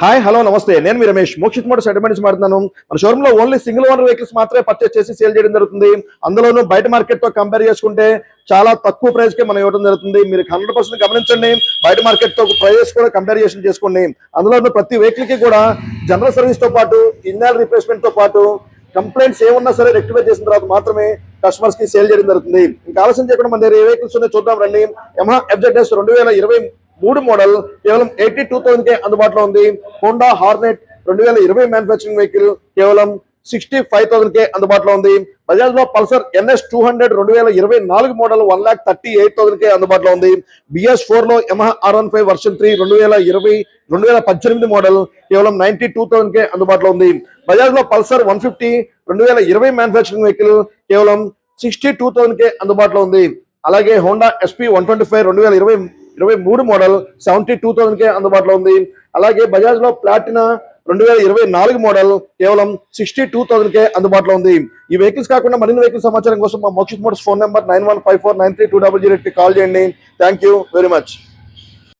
Hi hello నమస్తే, నేను మీ Ramesh Mokshith Motors advantage నుంచి మాట్లాడుతున్నాను. మన షోరూమ్ లో ఓన్లీ సింగిల్ ఓనర్ వెహికల్స్ మాత్రమే పర్చేస్ చేసి సేల్ చేయడం జరుగుతుంది. అందులోనూ బయట మార్కెట్ తో కంపేర్ చేసుకుంటే చాలా తక్కువ ప్రైస్ కి మనం ఇవ్వడం జరుగుతుంది. మీరు 100% గమనించండి, బయట మార్కెట్ తో ప్రైస్ కూడా కంపారిజన్ చేసుకోండి. అందులోనూ ప్రతి వెహికల్ కి కూడా జనరల్ సర్వీస్ తో పాటు ఇంజన్ రీప్లేస్మెంట్ తో పాటు కంప్లైంట్స్ ఏమన్నా సరే రెక్టిఫై చేసిన తర్వాత మాత్రమే కస్టమర్స్ కి సేల్ చేయడం జరుగుతుంది. ఇంకా ఆలస్యం చేయకుండా మన దగ్గర ఏ వెహికల్స్ ఉన్నాయో చూద్దాం రండి. యమహా FZS 2023 మోడల్ కేవలం 82,000 కే అందుబాటులో ఉంది. హోండా హార్నెట్ 2020 మ్యానుఫ్యాక్చరింగ్ వెహికల్ కేవలం 65,000 కే అందుబాటులో ఉంది. బజాజ్ లో పల్సర్ NS 200 2024 మోడల్ 1,38,000 కే అందుబాటులో ఉంది. BS4 లో యమహా R15 వర్షన్ 3 2018 మోడల్ కేవలం 92,000 కే అందుబాటులో ఉంది. బజాజ్ లో పల్సర్ 150 2020 మ్యానుఫ్యాక్చరింగ్ వెహికల్ కేవలం 62,000 కే అందుబాటులో ఉంది. అలాగే హోండా SP 125 2023 మోడల్ 72,000 కే అందుబాటులో ఉంది. అలాగే బజాజ్ లో ప్లాటినా 2024 మోడల్ కేవలం 62,000 కే అందుబాటులో ఉంది. ఈ వెహికల్స్ కాకుండా మరిన్ని వెహికల్ సమాచారం కోసం మా Mokshith motors phone number 9154932008 call చేయండి. Thank you very much.